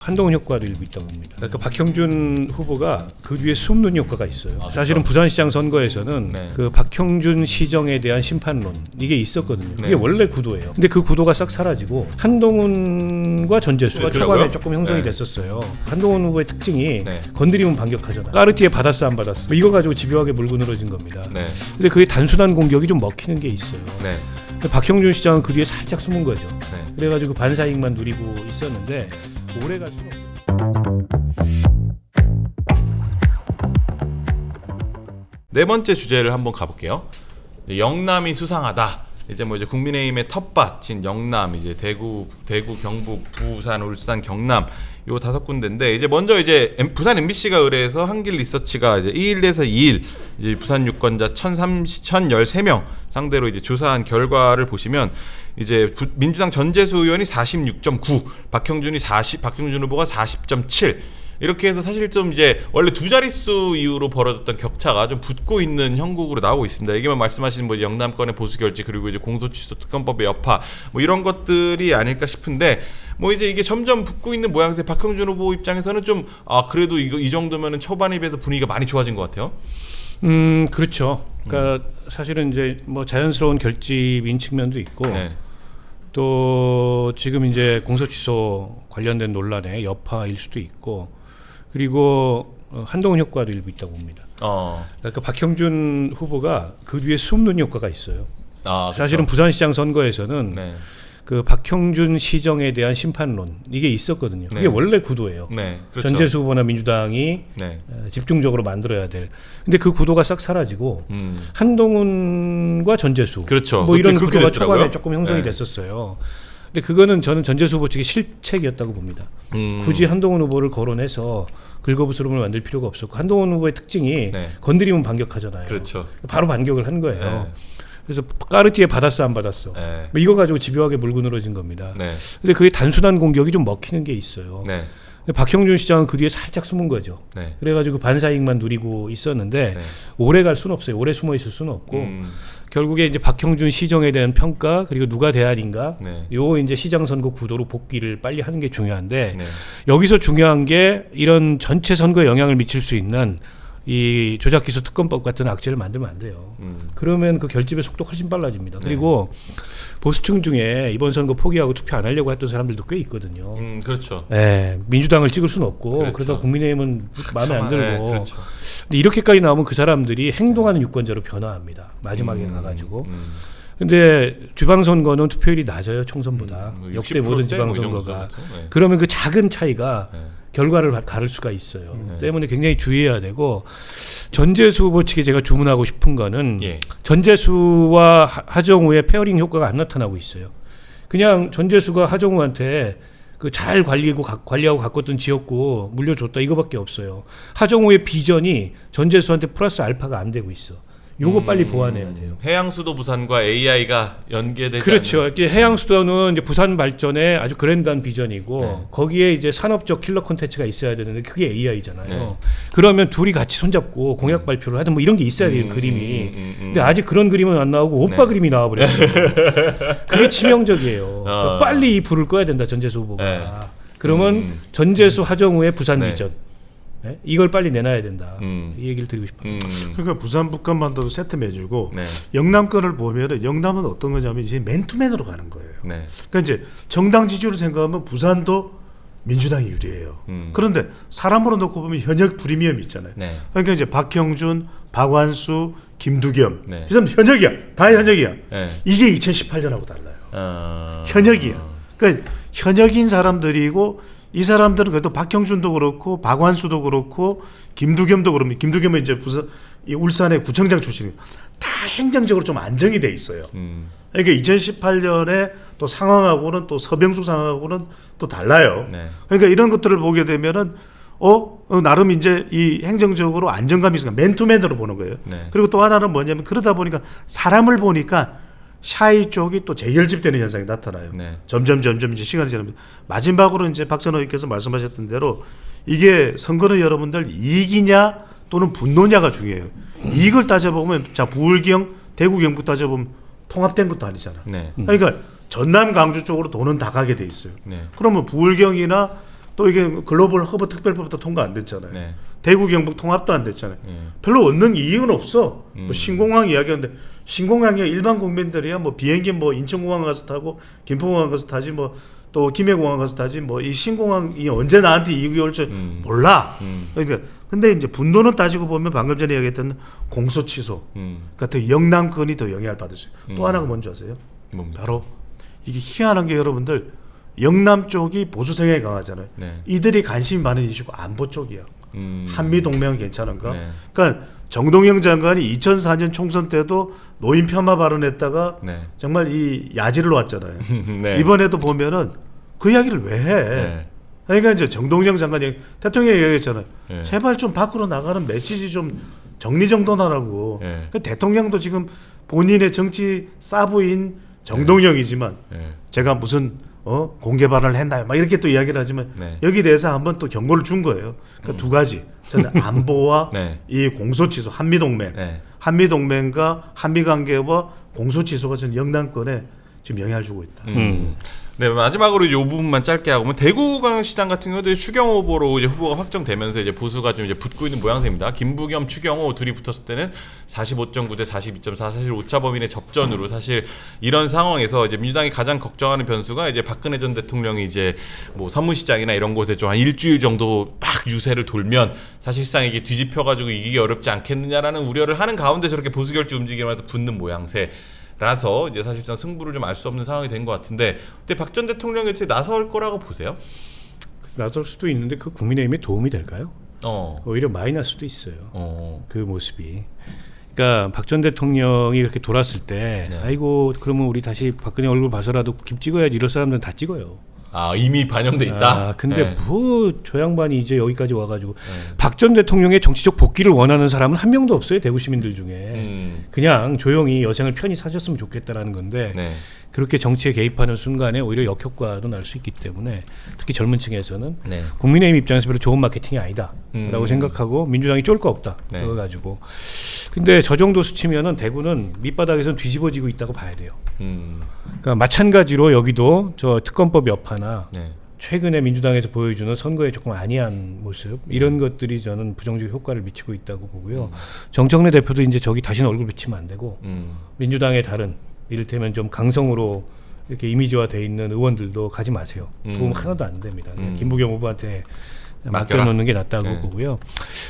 한동훈 효과도 일부 있다고 봅니다. 그러니까 박형준 후보가 그 뒤에 숨는 효과가 있어요. 사실은 부산시장 선거에서는 그 박형준 시정에 대한 심판론 이게 있었거든요. 그게 원래 구도예요. 근데 그 구도가 싹 사라지고 한동훈과 전재수가 초반에 조금 형성이 됐었어요. 한동훈 후보의 특징이 건드리면 반격하잖아요. 까르띠에 받았어 안 받았어 뭐 이거 가지고 집요하게 물고 늘어진 겁니다. 근데 그게 단순한 공격이 좀 먹히는 게 있어요. 근데 박형준 시장은 그 뒤에 살짝 숨은 거죠. 그래가지고 반사이익만 누리고 있었는데 오래 갈수록 네 번째 주제를 한번 가볼게요. 영남이 수상하다. 이제 국민의힘의 텃밭인 영남, 이제 대구, 경북, 부산, 울산, 경남 요 5군데인데 이제 먼저 이제 부산 MBC가 의뢰해서 한길 리서치가 이제 1일에서 2일 이제 부산 유권자 1,013명 상대로 이제 조사한 결과를 보시면 이제 민주당 전재수 의원이 46.9, 박형준 후보가 40.7. 이렇게 해서 사실 좀 이제 원래 두 자릿수 이후로 벌어졌던 격차가 좀 붙고 있는 형국으로 나오고 있습니다. 이게만 말씀하신 뭐 영남권의 보수 결집 그리고 이제 공소취소 특검법의 여파 뭐 이런 것들이 아닐까 싶은데 뭐 이제 이게 점점 붙고 있는 모양새. 박형준 후보 입장에서는 좀 그래도 이 정도면은 초반에 비해서 분위기가 많이 좋아진 것 같아요. 그렇죠. 그러니까 사실은 이제 뭐 자연스러운 결집인 측면도 있고 또 지금 이제 공소취소 관련된 논란의 여파일 수도 있고 그리고 한동훈 효과도 일부 있다고 봅니다. 그러니까 박형준 후보가 그 뒤에 숨는 효과가 있어요. 사실은 부산시장 선거에서는 그 박형준 시정에 대한 심판론 이게 있었거든요. 그게 원래 구도예요. 그렇죠. 전재수 후보나 민주당이 집중적으로 만들어야 될. 근데 그 구도가 싹 사라지고 한동훈과 전재수 뭐 이런 구도가 초반에 조금 형성이 됐었어요. 근데 그거는 저는 전재수 후보 측의 실책이었다고 봅니다. 굳이 한동훈 후보를 거론해서 긁어부스럼을 만들 필요가 없었고 한동훈 후보의 특징이 건드리면 반격하잖아요. 바로 반격을 한 거예요. 그래서 까르띠에 받았어 안 받았어 뭐 이거 가지고 집요하게 물고 늘어진 겁니다. 근데 그게 단순한 공격이 좀 먹히는 게 있어요. 근데 박형준 시장은 그 뒤에 살짝 숨은 거죠. 그래가지고 반사이익만 누리고 있었는데 오래 갈 수는 없어요. 오래 숨어 있을 수는 없고 결국에 이제 박형준 시정에 대한 평가 그리고 누가 대안인가 요 이제 시장 선거 구도로 복귀를 빨리 하는 게 중요한데 여기서 중요한 게 이런 전체 선거에 영향을 미칠 수 있는 이 조작기소 특검법 같은 악재를 만들면 안 돼요. 그러면 그 결집의 속도가 훨씬 빨라집니다. 그리고 보수층 중에 이번 선거 포기하고 투표 안 하려고 했던 사람들도 꽤 있거든요. 민주당을 찍을 수는 없고 그러다 국민의힘은 마음에 안 들고 근데 이렇게까지 나오면 그 사람들이 행동하는 유권자로 변화합니다. 마지막에 가가지고. 근데 지방선거는 투표율이 낮아요. 총선보다. 역대 모든 지방선거가. 그러면 그 작은 차이가 결과를 가를 수가 있어요. 때문에 굉장히 주의해야 되고 전재수 후보 측에 제가 주문하고 싶은 거는 전재수와 하정우의 페어링 효과가 안 나타나고 있어요. 그냥 전재수가 하정우한테 그 잘 관리하고 가꿨던 지역구 물려줬다 이거밖에 없어요. 하정우의 비전이 전재수한테 플러스 알파가 안 되고 있어. 요거 빨리 보완해야 돼요. 해양수도 부산과 AI가 연계되지 그렇죠. 해양수도는 이제 부산 발전의 아주 그랜드한 비전이고 거기에 이제 산업적 킬러 콘텐츠가 있어야 되는데 그게 AI잖아요. 그러면 둘이 같이 손잡고 공약 발표를 하든 뭐 이런 게 있어야 되는 그림이. 근데 아직 그런 그림은 안 나오고 오빠 그림이 나와버렸어요. 그게 치명적이에요. 그러니까 빨리 이 불을 꺼야 된다 전재수 후보가. 그러면 전재수 하정우의 부산 비전. 이걸 빨리 내놔야 된다. 이 얘기를 드리고 싶어요. 그러니까 부산 북한반도도 세트 매주고 영남권을 보면은 영남은 어떤 거냐면 이제 맨투맨으로 가는 거예요. 그러니까 이제 정당 지지율을 생각하면 부산도 민주당이 유리해요. 그런데 사람으로 놓고 보면 현역 프리미엄이 있잖아요. 그러니까 이제 박형준, 박완수, 김두겸 이 사람 현역이야. 다 현역이야. 이게 2018년하고 달라요. 현역이야. 그러니까 현역인 사람들이고 이 사람들은 그래도 박형준도 그렇고 박완수도 그렇고 김두겸도 그러면 김두겸은 이제 울산의 구청장 출신이에요. 다 행정적으로 좀 안정이 돼 있어요. 그러니까 2018년에 또 상황하고는 또 서병수 상황하고는 또 달라요. 그러니까 이런 것들을 보게 되면은 나름 이제 이 행정적으로 안정감이 있으니까 맨투맨으로 보는 거예요. 그리고 또 하나는 뭐냐면 그러다 보니까 사람을 보니까 샤이 쪽이 또 재결집되는 현상이 나타나요. 점점 이제 시간이 지나면 마지막으로 이제 박찬호 의원께서 말씀하셨던 대로 이게 선거는 여러분들 이익이냐 또는 분노냐가 중요해요. 이익을 따져보면 자 부울경, 대구, 경북 따져보면 통합된 것도 아니잖아. 그러니까 전남, 강주 쪽으로 돈은 다 가게 돼 있어요. 그러면 부울경이나 또 이게 글로벌 허브 특별법도 통과 안 됐잖아요. 네. 대구 경북 통합도 안 됐잖아요. 별로 얻는 이익은 없어. 뭐 신공항 이야기하는데 신공항이 일반 국민들이야 뭐 비행기 뭐 인천공항 가서 타고 김포공항 가서 타지 뭐 또 김해공항 가서 타지 뭐 이 신공항이 언제 나한테 이익이 올 줄 몰라. 그러니까 근데 이제 분노는 따지고 보면 방금 전에 얘기했던 공소 취소 같은 영남권이 더 영향을 받았어요. 또 하나가 뭔지 아세요? 뭡니까? 바로 이게 희한한 게 여러분들 영남 쪽이 보수 성향이 강하잖아요. 네. 이들이 관심이 많은 이슈가 안보 쪽이야. 한미 동맹은 괜찮은가? 네. 그러니까 정동영 장관이 2004년 총선 때도 노인 폄하 발언했다가 네. 정말 이 야지를 놓았잖아요. 네. 이번에도 보면은 그 이야기를 왜 해? 네. 그러니까 이제 정동영 장관이 대통령이 얘기했잖아요. 네. 제발 좀 밖으로 나가는 메시지 좀 정리정돈하라고. 네. 그러니까 대통령도 지금 본인의 정치 사부인 정동영이지만 네. 제가 무슨 공개 발언을 했나요? 막 이렇게 또 이야기를 하지만 네. 여기 대해서 한번 또 경고를 준 거예요. 그러니까 두 가지. 저는 안보와 네. 이 공소취소 한미동맹, 네. 한미동맹과 한미관계와 공소취소가 저는 영남권에 지금 영향을 주고 있다. 네, 마지막으로 이 부분만 짧게 하고 대구광시장 같은 경우도 추경호 후보로 이제 후보가 확정되면서 이제 보수가 좀 이제 붙고 있는 모양새입니다. 김부겸, 추경호 둘이 붙었을 때는 45.9 대 42.4 사실 오차 범인의 접전으로 사실 이런 상황에서 이제 민주당이 가장 걱정하는 변수가 이제 박근혜 전 대통령이 이제 뭐 서문시장이나 이런 곳에 좀 한 일주일 정도 막 유세를 돌면 사실상 이게 뒤집혀가지고 이기기 어렵지 않겠느냐라는 우려를 하는 가운데 저렇게 보수 결집 움직임에서 붙는 모양새. 라서 이제 사실상 승부를 좀 알 수 없는 상황이 된 것 같은데, 근데 박 전 대통령이 어떻게 나설 거라고 보세요? 그래서 나설 수도 있는데 그 국민의힘에 도움이 될까요? 오히려 마이너스도 있어요. 그 모습이. 그러니까 박 전 대통령이 이렇게 돌았을 때, 네. 아이고 그러면 우리 다시 박근혜 얼굴 봐서라도 김 찍어야지 이럴 사람들은 다 찍어요. 아, 이미 반영돼 있다. 근데 네. 뭐 저 양반이 이제 여기까지 와가지고 박 전 대통령의 정치적 복귀를 원하는 사람은 한 명도 없어요. 대구 시민들 중에. 그냥 조용히 여생을 편히 사셨으면 좋겠다라는 건데 네. 그렇게 정치에 개입하는 순간에 오히려 역효과도 날 수 있기 때문에 특히 젊은 층에서는 네. 국민의힘 입장에서 별로 좋은 마케팅이 아니다라고 생각하고 민주당이 쫄 거 없다. 네. 그거 가지고. 근데 저 정도 수치면은 대구는 밑바닥에서는 뒤집어지고 있다고 봐야 돼요. 그러니까 마찬가지로 여기도 저 특검법 여파나 네. 최근에 민주당에서 보여주는 선거에 조금 안이한 모습 이런 것들이 저는 부정적 효과를 미치고 있다고 보고요. 정청래 대표도 이제 저기 다시는 얼굴 비치면 안 되고 민주당의 다른 이를테면 좀 강성으로 이렇게 이미지화돼 있는 의원들도 가지 마세요. 도움 하나도 안 됩니다. 김부겸 후보한테 맡겨놓는 게 낫다고 네. 보고요.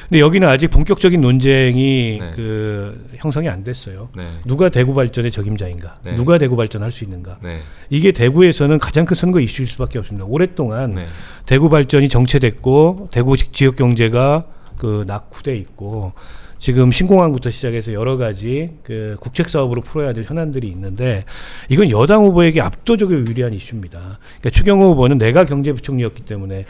근데 여기는 아직 본격적인 논쟁이 네. 그 형성이 안 됐어요. 네. 누가 대구 발전의 적임자인가? 네. 누가 대구 발전할 수 있는가? 네. 이게 대구에서는 가장 큰 선거 이슈일 수밖에 없습니다. 오랫동안 네. 대구 발전이 정체됐고 대구 지역 경제가 그 낙후돼 있고 지금 신공항부터 시작해서 여러 가지 그 국책 사업으로 풀어야 될 현안들이 있는데 이건 여당 후보에게 압도적으로 유리한 이슈입니다. 그러니까 추경호 후보는 내가 경제부총리였기 때문에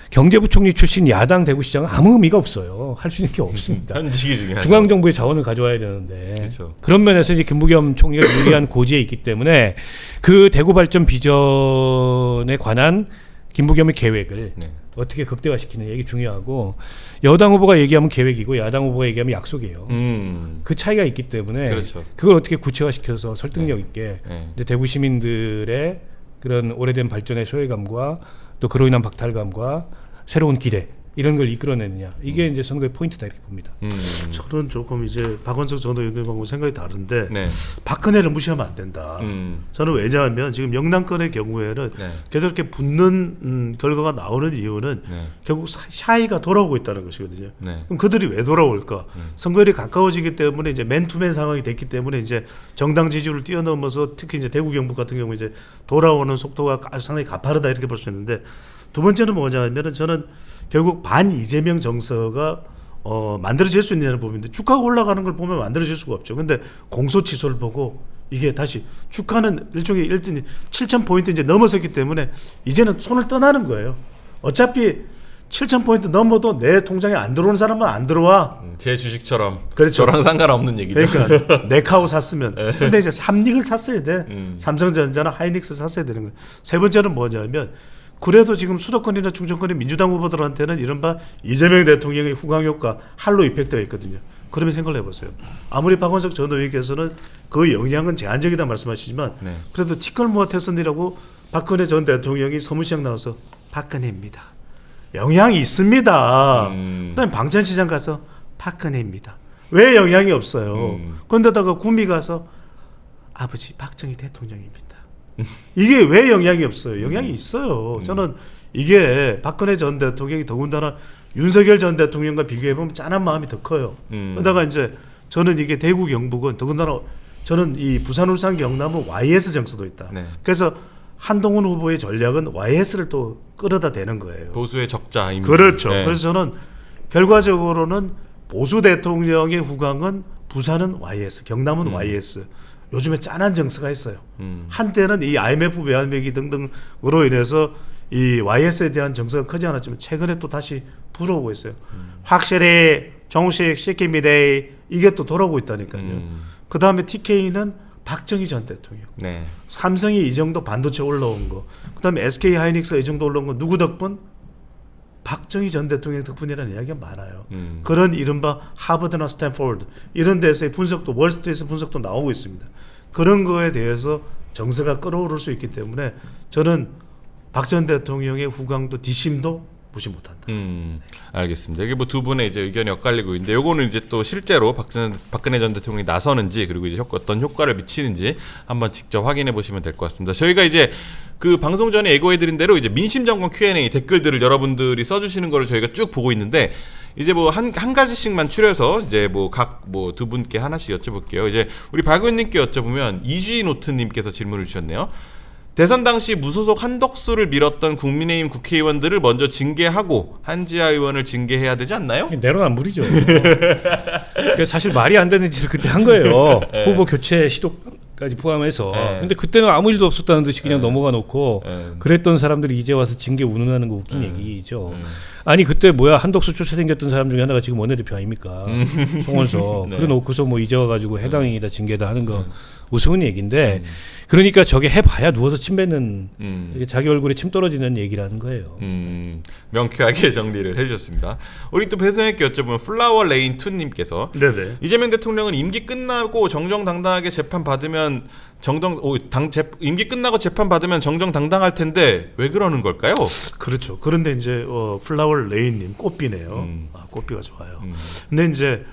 경제부총리 출신 야당 대구시장은 아무 의미가 없어요. 할 수 있는 게 없습니다. 현직이 중요하죠. 중앙정부의 자원을 가져와야 되는데 그렇죠. 그런 면에서 이제 김부겸 총리가 유리한 고지에 있기 때문에 그 대구 발전 비전에 관한 김부겸의 계획을 네. 어떻게 극대화시키는 얘기 중요하고 여당 후보가 얘기하면 계획이고 야당 후보가 얘기하면 약속이에요. 그 차이가 있기 때문에 그렇죠. 그걸 어떻게 구체화시켜서 설득력 있게 네. 이제 대구 시민들의 그런 오래된 발전의 소외감과 또 그로 인한 박탈감과 새로운 기대 이런 걸 이끌어내느냐 이게 이제 선거의 포인트다 이렇게 봅니다. 저는 조금 이제 박원석 전 의원님하고 생각이 다른데 네. 박근혜를 무시하면 안 된다. 저는 왜냐하면 지금 영남권의 경우에는 네. 계속 이렇게 붙는 결과가 나오는 이유는 네. 결국 샤이가 돌아오고 있다는 것이거든요. 네. 그럼 그들이 왜 돌아올까? 선거일이 가까워지기 때문에 이제 맨투맨 상황이 됐기 때문에 이제 정당 지지율을 뛰어넘어서 특히 이제 대구 경북 같은 경우 이제 돌아오는 속도가 상당히 가파르다 이렇게 볼 수 있는데 두 번째는 뭐냐면은 저는 결국 반 이재명 정서가 만들어질 수 있느냐는 부분인데 주가가 올라가는 걸 보면 만들어질 수가 없죠. 근데 공소 취소를 보고 이게 다시 주가는 일종의 7,000포인트 이제 넘어섰기 때문에 이제는 손을 떠나는 거예요. 어차피 7,000포인트 넘어도 내 통장에 안 들어오는 사람은 안 들어와. 제 주식처럼 그렇죠. 저랑 상관없는 얘기죠. 그러니까 네카오 샀으면 근데 이제 삼닉을 샀어야 돼. 삼성전자나 하이닉스 샀어야 되는 거예요. 세 번째는 뭐냐면 그래도 지금 수도권이나 충청권의 민주당 후보들한테는 이른바 이재명 대통령의 후광 효과 할로 이펙트가 있거든요. 그러면 생각을 해보세요. 아무리 박원석 전 의원께서는 그 영향은 제한적이다 말씀하시지만 그래도 티끌 모아 태선이라고 박근혜 전 대통령이 서문시장 나와서 박근혜입니다. 영향이 있습니다. 그다음에 방천시장 가서 박근혜입니다. 왜 영향이 없어요? 그런데다가 구미 가서 아버지 박정희 대통령입니다. 이게 왜 영향이 없어요? 영향이 있어요. 저는 이게 박근혜 전 대통령이 더군다나 윤석열 전 대통령과 비교해보면 짠한 마음이 더 커요. 그러다가 이제 저는 이게 대구 경북은 더군다나 저는 이 부산 울산 경남은 YS 정서도 있다. 네. 그래서 한동훈 후보의 전략은 YS를 또 끌어다 대는 거예요. 보수의 적자 이미지. 그렇죠. 네. 그래서 저는 결과적으로는 보수 대통령의 후광은 부산은 YS, 경남은 YS. 요즘에 짠한 정서가 있어요. 한때는 이 IMF 외환위기 등등으로 인해서 이 YS에 대한 정서가 크지 않았지만 최근에 또 다시 불어오고 있어요. 확실히 정식 시킵니다. 이게 또 돌아오고 있다니까요. 그 다음에 TK는 박정희 전 대통령. 네. 삼성이 이 정도 반도체 올라온 거. 그 다음에 SK 하이닉스가 이 정도 올라온 거 누구 덕분? 박정희 전 대통령 덕분이라는 이야기가 많아요. 그런 이른바 하버드나 스탠포드 이런 데서의 분석도 월스트리트 분석도 나오고 있습니다. 그런 거에 대해서 정서가 끌어오를 수 있기 때문에 저는 박 전 대통령의 후광도 뒷심도 무시 못한다. 알겠습니다. 이게 뭐 두 분의 이제 의견이 엇갈리고 있는데, 요거는 이제 또 실제로 박근혜 전 대통령이 나서는지 그리고 이제 어떤 효과를 미치는지 한번 직접 확인해 보시면 될 것 같습니다. 저희가 이제 그 방송 전에 예고해드린 대로 이제 민심정권 Q&A 댓글들을 여러분들이 써주시는 거를 저희가 쭉 보고 있는데, 이제 뭐 한 가지씩만 추려서 이제 뭐 각 뭐 두 분께 하나씩 여쭤볼게요. 이제 우리 박 의원님께 여쭤보면 이주희 노트님께서 질문을 주셨네요. 대선 당시 무소속 한덕수를 밀었던 국민의힘 국회의원들을 먼저 징계하고 한지아 의원을 징계해야 되지 않나요? 내로남불이죠. 사실 말이 안 되는 짓을 그때 한 거예요. 네. 후보 교체 시도까지 포함해서. 네. 근데 그때는 아무 일도 없었다는 듯이 그냥 넘어가 놓고 그랬던 사람들이 이제 와서 징계 운운하는 거 웃긴 얘기죠. 아니 그때 뭐야 한덕수 쫓아다녔던 사람 중에 하나가 지금 원내대표 아닙니까? 송원석. 네. 그래 놓고서 뭐 이제 와가지고 해당이다 징계다 하는 거 우스운 얘기인데, 그러니까 저게 해봐야 누워서 침 뱉는 이게 자기 얼굴에 침 떨어지는 얘기라는 거예요. 명쾌하게 정리를 해주셨습니다. 우리 또 배선에게 여쭤보면 플라워 레인 2님께서 네네. 이재명 대통령은 임기 끝나고 정정당당하게 재판 받으면 임기 끝나고 재판 받으면 정정당당할 텐데 왜 그러는 걸까요? 그렇죠. 그런데 이제 플라워 레인님 꽃비네요. 꽃비가 좋아요. 근데 이제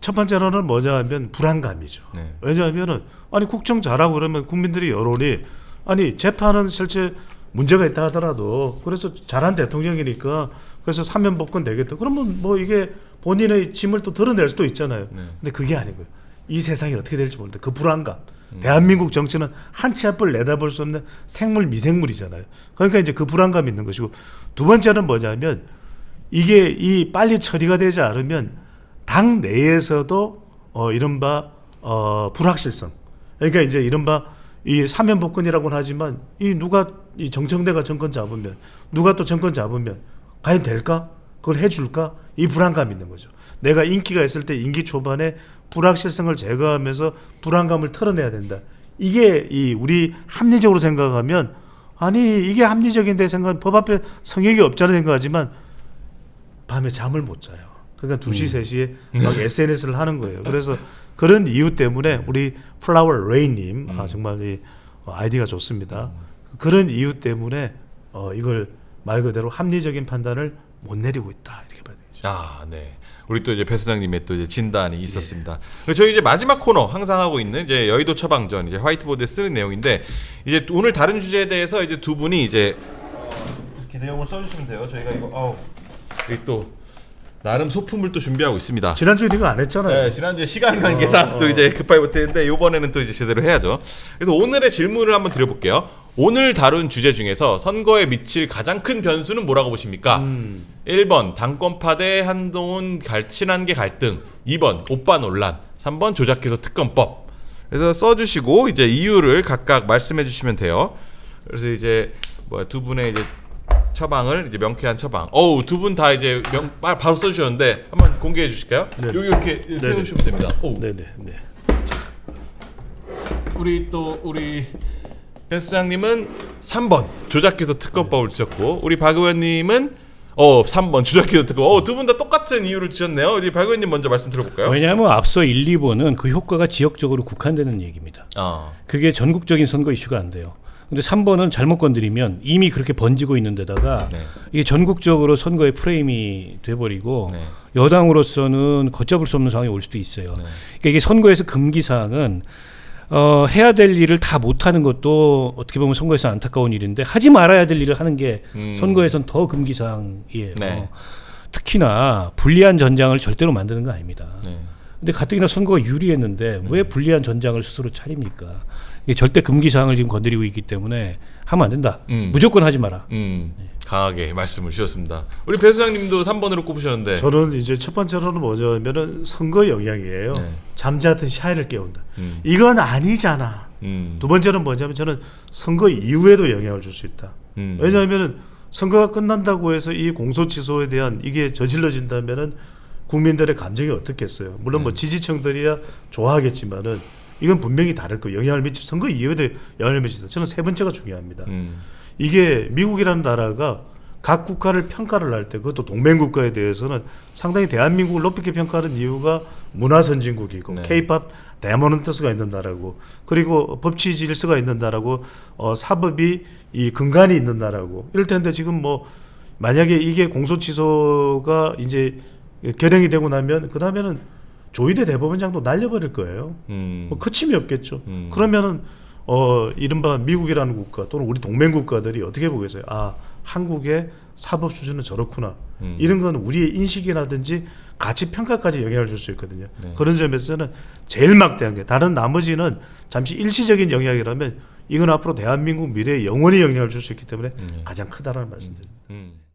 첫 번째로는 뭐냐면 불안감이죠. 네. 왜냐하면은 아니 국정 잘하고 그러면 국민들이 여론이 아니 재판은 실제 문제가 있다 하더라도 그래서 잘한 대통령이니까 그래서 사면복권 되겠다. 그러면 뭐 이게 본인의 짐을 또 드러낼 수도 있잖아요. 네. 근데 그게 아니고요. 이 세상이 어떻게 될지 모른다. 그 불안감. 대한민국 정치는 한 치 앞을 내다볼 수 없는 생물 미생물이잖아요. 그러니까 이제 그 불안감이 있는 것이고, 두 번째는 뭐냐면 이게 이 빨리 처리가 되지 않으면 당 내에서도 이른바 불확실성. 그러니까 이제 이른바 이 사면복권이라고는 하지만 누가 이 정청래가 정권 잡으면 누가 또 정권 잡으면 과연 될까? 그걸 해줄까? 이 불안감이 있는 거죠. 내가 인기가 있을 때 임기 초반에 불확실성을 제거하면서 불안감을 털어내야 된다. 이게 우리 합리적으로 생각하면 아니 이게 합리적인데 생각 법 앞에 성역이 없잖아 생각하지만 밤에 잠을 못 자요. 그러니까 2시 3시에 막 SNS를 하는 거예요. 그래서 그런 이유 때문에 우리 플라워 레이님 정말 이 아이디가 좋습니다. 그런 이유 때문에 이걸 말 그대로 합리적인 판단을 못 내리고 있다 이렇게 봐야 되죠. 아, 네. 우리 또 이제 배 소장님의 또 이제 진단이 있었습니다. 그리고 저희 이제 마지막 코너 항상 하고 있는 이제 여의도 처방전 이제 화이트보드에 쓰는 내용인데, 이제 오늘 다른 주제에 대해서 이제 두 분이 이제 이렇게 내용을 써주시면 돼요. 저희가 이거 여기 또 나름 소품을 또 준비하고 있습니다. 지난주에 이거 안 했잖아요. 네, 지난주에 시간 관계상 또 이제 급하게 못했는데 이번에는 또 이제 제대로 해야죠. 그래서 오늘의 질문을 한번 드려볼게요. 오늘 다룬 주제 중에서 선거에 미칠 가장 큰 변수는 뭐라고 보십니까? 1번 당권파 대 한동훈 친한계 갈등, 2번 오빠 논란, 3번 조작해서 특검법. 그래서 써주시고 이제 이유를 각각 말씀해주시면 돼요. 그래서 이제 두 분의 이제 처방을 이제 명쾌한 처방. 두 분 다 이제 바로 써주셨는데 한번 공개해 주실까요? 네. 여기 이렇게 세우시면 됩니다. 네네. 우리 배 수장님은 3번 조작해서 특검법을 주셨고, 우리 박 의원님은 3번 조작해서 특검. 두 분 다 똑같은 이유를 주셨네요. 우리 박 의원님 먼저 말씀 들어볼까요? 왜냐하면 앞서 1, 2번은 그 효과가 지역적으로 국한되는 얘기입니다. 그게 전국적인 선거 이슈가 안 돼요. 근데 3번은 잘못 건드리면 이미 그렇게 번지고 있는 데다가 네. 이게 전국적으로 선거의 프레임이 돼버리고 네. 여당으로서는 걷잡을 수 없는 상황이 올 수도 있어요. 네. 그러니까 이게 선거에서 금기사항은 해야 될 일을 다 못하는 것도 어떻게 보면 선거에서 안타까운 일인데 하지 말아야 될 일을 하는 게 선거에선 더 금기사항이에요. 네. 특히나 불리한 전장을 절대로 만드는 거 아닙니다. 네. 근데 가뜩이나 선거가 유리했는데 왜 불리한 전장을 스스로 차립니까? 이게 절대 금기사항을 지금 건드리고 있기 때문에 하면 안 된다. 무조건 하지 마라. 강하게 말씀을 주셨습니다. 우리 배 소장님도 3번으로 꼽으셨는데 저는 이제 첫 번째로는 뭐냐면은 선거 영향이에요. 네. 잠자던 샤이를 깨운다. 이건 아니잖아. 두 번째는 뭐냐면 저는 선거 이후에도 영향을 줄 수 있다. 왜냐하면은 선거가 끝난다고 해서 이 공소취소에 대한 이게 저질러진다면은 국민들의 감정이 어떻겠어요. 물론 뭐 지지층들이야 좋아하겠지만은 이건 분명히 다를 거예요. 영향을 미치 선거 이후에도 영향을 미친다. 저는 세 번째가 중요합니다. 이게 미국이라는 나라가 각 국가를 평가를 할 때 그것도 동맹 국가에 대해서는 상당히 대한민국을 높게 평가하는 이유가 문화 선진국이고 K-팝 다이아몬드스가 있는 나라고 그리고 법치 질서가 있는 나라고 사법이 이 근간이 있는 나라고 이럴 텐데 지금 뭐 만약에 이게 공소취소가 이제 결행이 되고 나면 그 다음에는 조희대 대법원장도 날려버릴 거예요. 뭐 그침이 없겠죠. 그러면은 이른바 미국이라는 국가 또는 우리 동맹 국가들이 어떻게 보겠어요? 아, 한국의 사법 수준은 저렇구나. 이런 건 우리의 인식이라든지 가치 평가까지 영향을 줄 수 있거든요. 네. 그런 점에서는 제일 막대한 게 다른 나머지는 잠시 일시적인 영향이라면 이건 앞으로 대한민국 미래에 영원히 영향을 줄 수 있기 때문에 가장 크다라는 말씀드립니다.